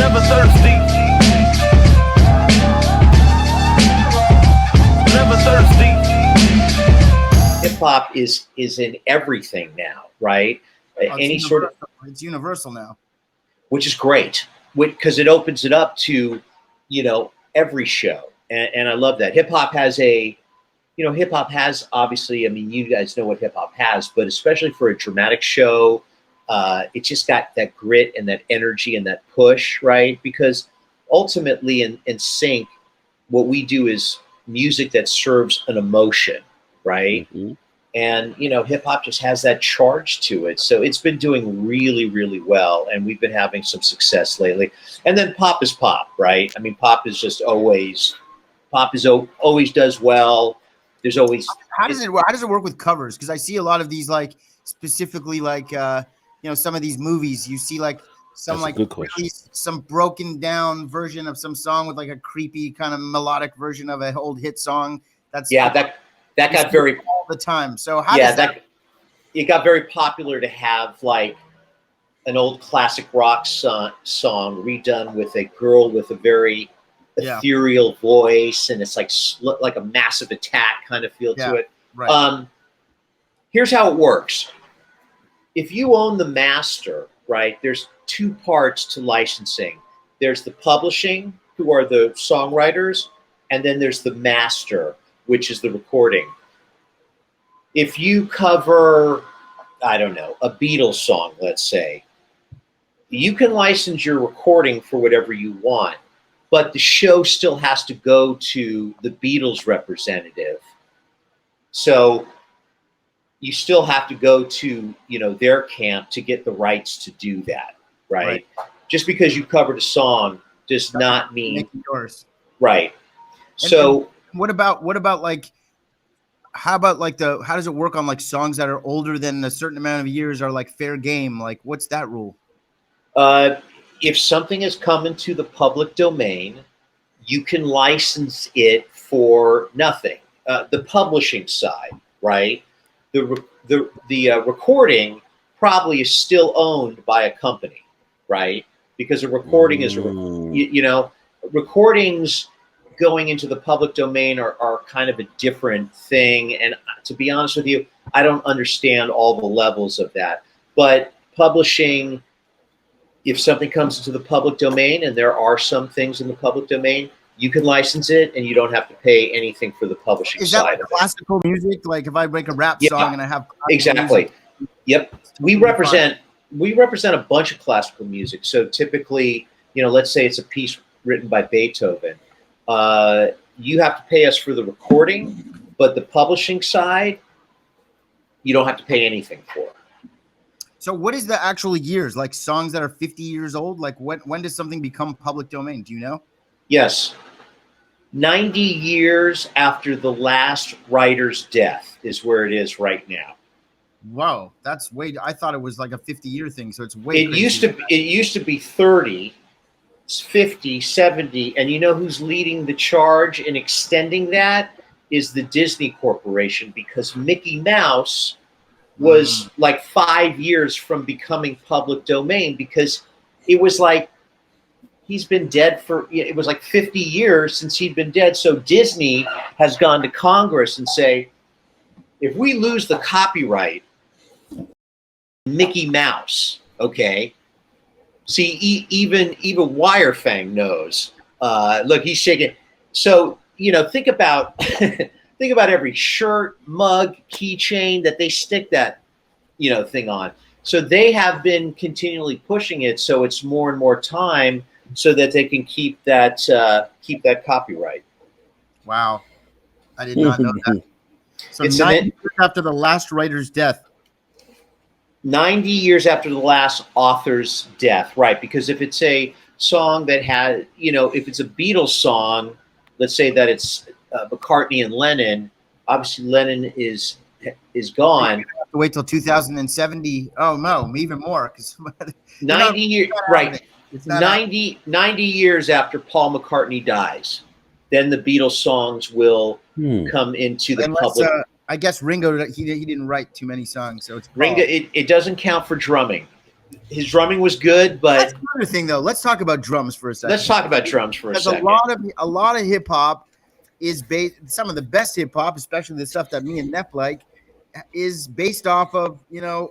Never thirsty. Never thirsty. Hip hop is in everything now, right? Any sort of, it's universal now, which is great, because it opens it up to, every show, and I love that. Hip hop has obviously. I mean, you guys know what hip hop has, but especially for a dramatic show, it just got that grit and that energy and that push, right? Because ultimately, in sync, what we do is music that serves an emotion, right? Mm-hmm. And, hip hop just has that charge to it. So it's been doing really, really well. And we've been having some success lately. And then pop is pop, right? I mean, pop is always does well. There's always. How does it work with covers? Because I see a lot of these, like specifically like, some of these movies, you see like some really, some broken down version of some song with like a creepy kind of melodic version of an old hit song. That got very all the time. So it got very popular to have like an old classic rock song redone with a girl with a very ethereal voice, and it's like a massive attack kind of feel to it. Right. Here's how it works. If you own the master, right, there's two parts to licensing. There's the publishing, who are the songwriters, and then there's the master, which is the recording. If you cover, I don't know, a Beatles song, let's say, you can license your recording for whatever you want, but the show still has to go to the Beatles representative. So you still have to go to, their camp to get the rights to do that, right? Just because you covered a song does not mean yours. Right. So What about like, how does it work on like songs that are older than a certain amount of years are like fair game? Like, what's that rule? If something has come into the public domain, you can license it for nothing. The publishing side, right? The recording probably is still owned by a company, right? Because a recording is, recordings going into the public domain are kind of a different thing. And to be honest with you, I don't understand all the levels of that. But publishing, if something comes into the public domain, and there are some things in the public domain, you can license it and you don't have to pay anything for the publishing side. Is that like classical music? Like if I make a rap song and I have exactly. Music, yep. We represent a bunch of classical music. So typically, let's say it's a piece written by Beethoven. You have to pay us for the recording, but the publishing side, you don't have to pay anything for. So what is the actual years? Like songs that are 50 years old? Like when does something become public domain? Do you know? Yes. 90 years after the last writer's death is where it is right now. Whoa, that's I thought it was like a 50-year thing, so it's way. It used to be 30, 50, 70, and you know who's leading the charge in extending that is the Disney Corporation, because Mickey Mouse was like 5 years from becoming public domain, because it was like he's been dead it was like 50 years since he'd been dead. So Disney has gone to Congress and say, if we lose the copyright, Mickey Mouse, okay? See, even WireFang knows. Look, he's shaking. So, think about think about every shirt, mug, keychain that they stick that, thing on. So they have been continually pushing it, so it's more and more time, so that they can keep that copyright. Wow, I did not know that. So it's 90 years after the last writer's death. 90 years after the last author's death, right? Because if it's a song that had, if it's a Beatles song, let's say that it's McCartney and Lennon. Obviously, Lennon is gone. You have to wait till 2070. Oh no, even more, because 90 years, right? 90 years after Paul McCartney dies, then the Beatles songs will come into the public. I guess Ringo, he didn't write too many songs, so it's Ringo. It doesn't count for drumming. his drumming was good, but that's another thing though. Let's talk about drums for a second. Let's talk about drums for a second. A lot of hip hop is based. Some of the best hip hop, especially the stuff that me and Neff like, is based off of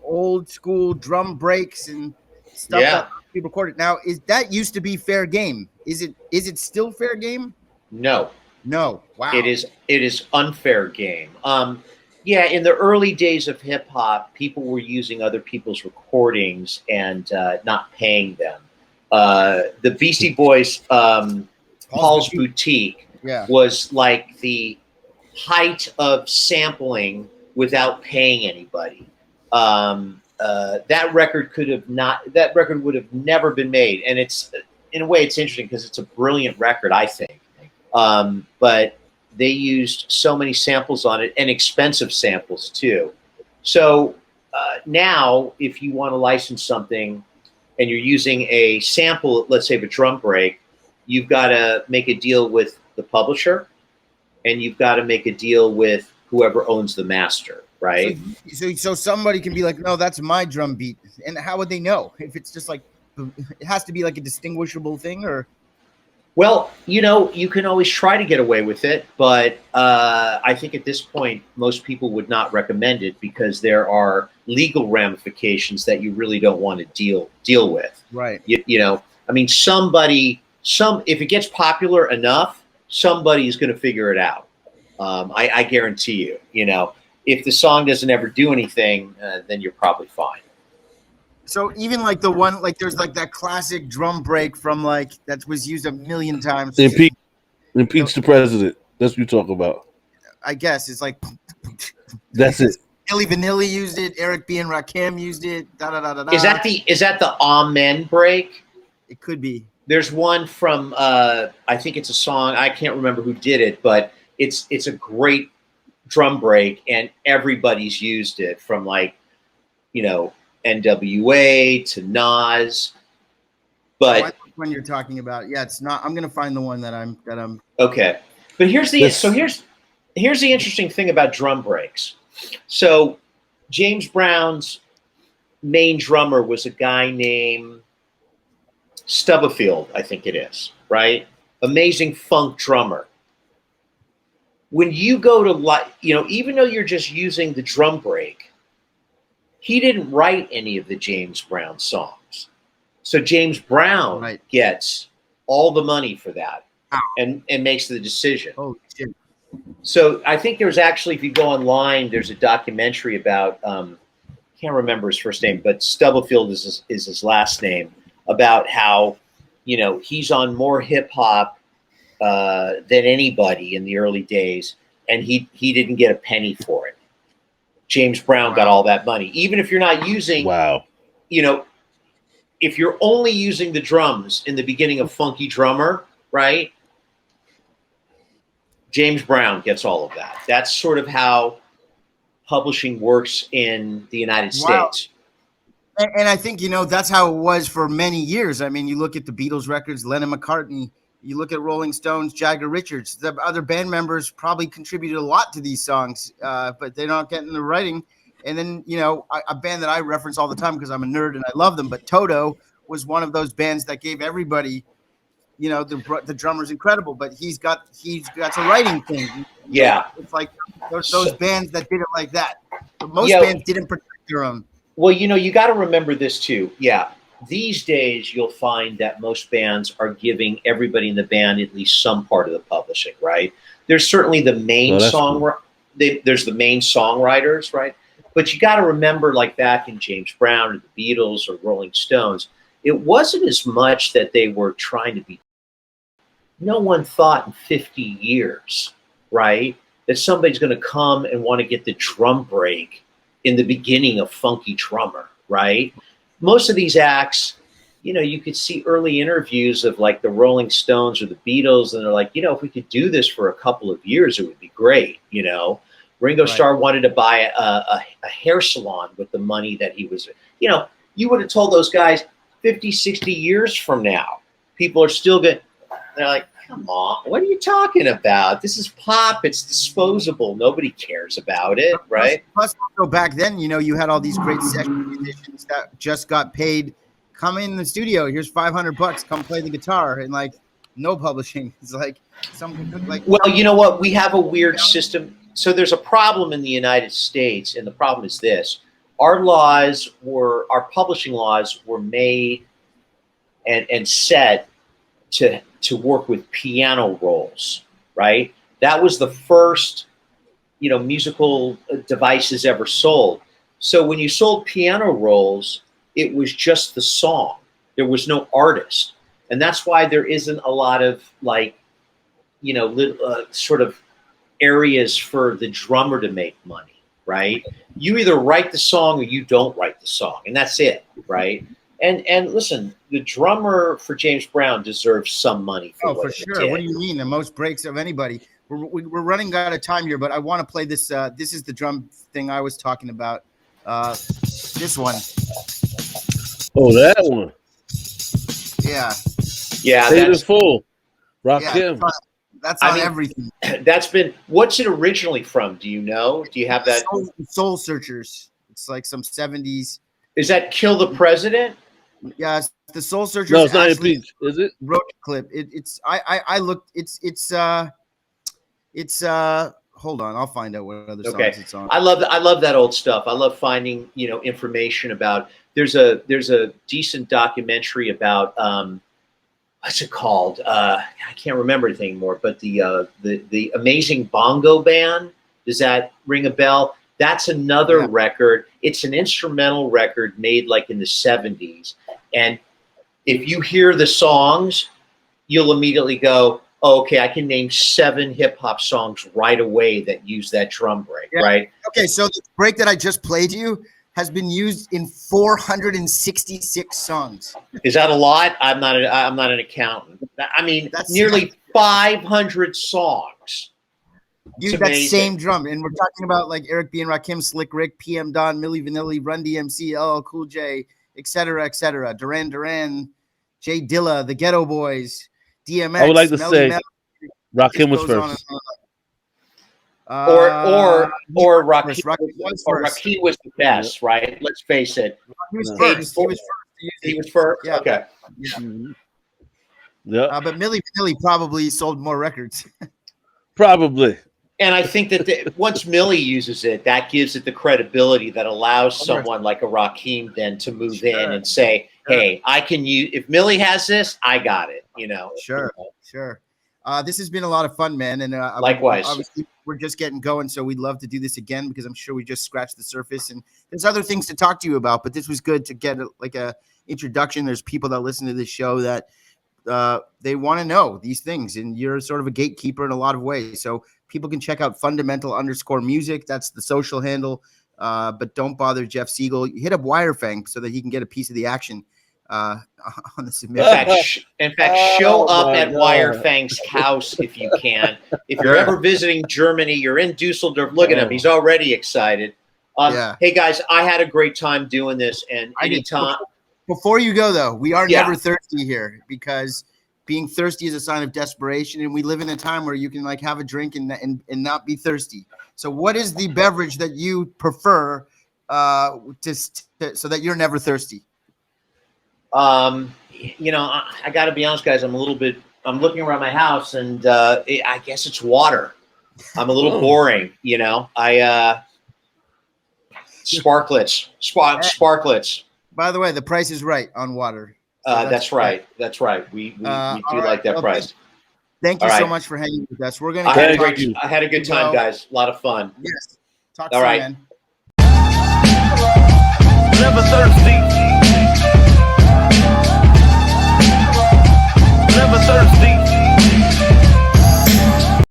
old school drum breaks and stuff that people recorded. Now, is that used to be fair game? Is it still fair game? No. Wow. It is unfair game. Yeah, in the early days of hip hop, people were using other people's recordings and not paying them. The Beastie Boys, Paul's Boutique, was like the height of sampling without paying anybody. That record would have never been made, and it's in a way it's interesting because it's a brilliant record, I think. But they used so many samples on it, and expensive samples too. So now, if you want to license something and you're using a sample, let's say of a drum break, you've got to make a deal with the publisher, and you've got to make a deal with whoever owns the master, right? So somebody can be like, no, that's my drum beat. And how would they know? If it's just like, it has to be like a distinguishable thing, or? Well, you can always try to get away with it, but I think at this point, most people would not recommend it because there are legal ramifications that you really don't want to deal with. Right. I mean, if it gets popular enough, somebody is going to figure it out. I guarantee you, if the song doesn't ever do anything, then you're probably fine. So even like the one, like there's like that classic drum break from like that was used a million times. Impeach the president. That's what you talk about. I guess it's like that's it. Milli Vanilli used it. Eric B and Rakim used it. Is that the Amen break? It could be. There's one from I think it's a song. I can't remember who did it, but it's a great drum break, and everybody's used it from like NWA to Nas, but when you're talking about, it's not. I'm gonna find the one that I'm. Okay, but here's the interesting thing about drum breaks. So James Brown's main drummer was a guy named Stubblefield, I think it is, right? Amazing funk drummer. When you go to even though you're just using the drum break, he didn't write any of the James Brown songs. So James Brown gets all the money for that and makes the decision. Oh, shit. So I think there's actually, if you go online, there's a documentary about, can't remember his first name, but Stubblefield is his last name, about how, he's on more hip hop than anybody in the early days, and he didn't get a penny for it. James Brown got all that money. Even if you're not using, if you're only using the drums in the beginning of Funky Drummer, right? James Brown gets all of that. That's sort of how publishing works in the United States. And I think, that's how it was for many years. I mean, you look at the Beatles records, Lennon McCartney, you look at Rolling Stones, Jagger Richards, the other band members probably contributed a lot to these songs, but they're not getting the writing. And then, a band that I reference all the time because I'm a nerd and I love them, but Toto was one of those bands that gave everybody, the drummer's incredible, but he's got a writing thing. Yeah. It's like those bands that did it like that. But most bands didn't protect their own. Well, you got to remember this too. Yeah. These days, you'll find that most bands are giving everybody in the band at least some part of the publishing, right? There's certainly the main there's the main songwriters, right? But you got to remember, like back in James Brown or the Beatles or Rolling Stones, it wasn't as much that they were trying to be. No one thought in 50 years, right, that somebody's going to come and want to get the drum break in the beginning of Funky Drummer, right? Most of these acts, you could see early interviews of like the Rolling Stones or the Beatles, and they're like, if we could do this for a couple of years, it would be great. Ringo Starr wanted to buy a hair salon with the money that he was, you would have told those guys 50, 60 years from now, people are still going, They're like, come on, what are you talking about? This is pop. It's disposable. Nobody cares about it, right? Plus, also back then, you had all these great session musicians that just got paid. Come in the studio. Here's $500. Come play the guitar, and like no publishing. It's like Well, you know what? We have a weird system. So there's a problem in the United States, and the problem is this: our publishing laws were made and set to work with piano rolls, right? That was the first, musical devices ever sold. So when you sold piano rolls, it was just the song. There was no artist. And that's why there isn't a lot of sort of areas for the drummer to make money, right? You either write the song or you don't write the song, and that's it, right? And listen, the drummer for James Brown deserves some money for for sure. What do you mean? The most breaks of anybody. We're running out of time here, but I want to play this. This is the drum thing I was talking about. This one. Oh, that one. Yeah. Yeah. That's full. Rakim. Yeah, that's on everything. That's been. What's it originally from? Do you know? Do you have that? Soul Searchers. It's like some 70s. Is that Kill the President? Yeah, it's the Soul Searchers. No, it's not Impeach, is it? Road clip. I looked. It's. Hold on, I'll find out what other songs it's on. I love that old stuff. I love finding information about. There's a decent documentary about what's it called? I can't remember it anymore. But the Amazing Bongo Band. Does that ring a bell? That's another record. It's an instrumental record made like in the 70s. And if you hear the songs, you'll immediately go, oh, okay, I can name 7 hip hop songs right away that use that drum break, right? Okay, so the break that I just played you has been used in 466 songs. Is that a lot? I'm not an accountant. I mean, that's nearly 500 songs. Use that same drum, and we're talking about like Eric B. and Rakim, Slick Rick, PM Don, Milli Vanilli, Run DMC, LL Cool J, etc., etc. Duran Duran, Jay Dilla, the Ghetto Boys, DMX. I would like to say Rakim was first. Or Rakim was the best, right? Let's face it. He was first. He was first. Yeah. Okay. Yeah. But Milli Vanilli probably sold more records. Probably. And I think that once Millie uses it, that gives it the credibility that allows someone like a Rakim then to move in and say, hey, I can use, if Millie has this, I got it, Sure. This has been a lot of fun, man. And likewise. Obviously, we're just getting going, so we'd love to do this again because I'm sure we just scratched the surface. And there's other things to talk to you about, but this was good to get a introduction. There's people that listen to this show that they want to know these things, and you're sort of a gatekeeper in a lot of ways. So people can check out fundamental_music. That's the social handle. But don't bother Jeff Siegel. Hit up WireFang so that he can get a piece of the action on the submission. In fact, show up at WireFang's house if you can. If you're ever visiting Germany, you're in Dusseldorf. Look at him; he's already excited. Hey guys, I had a great time doing this, and anytime. Before you go, though, we are never thirsty here because being thirsty is a sign of desperation, and we live in a time where you can like have a drink and not be thirsty. So, what is the beverage that you prefer so that you're never thirsty? I got to be honest, guys. I'm looking around my house, and I guess it's water. I'm a little boring, Sparklets. By the way, the price is right on water. So that's right. That's right. We do like that price. Thank you so much for hanging with us. We're gonna. I had a good time, guys. A lot of fun. Yes. Talk to you, man. Never thirsty.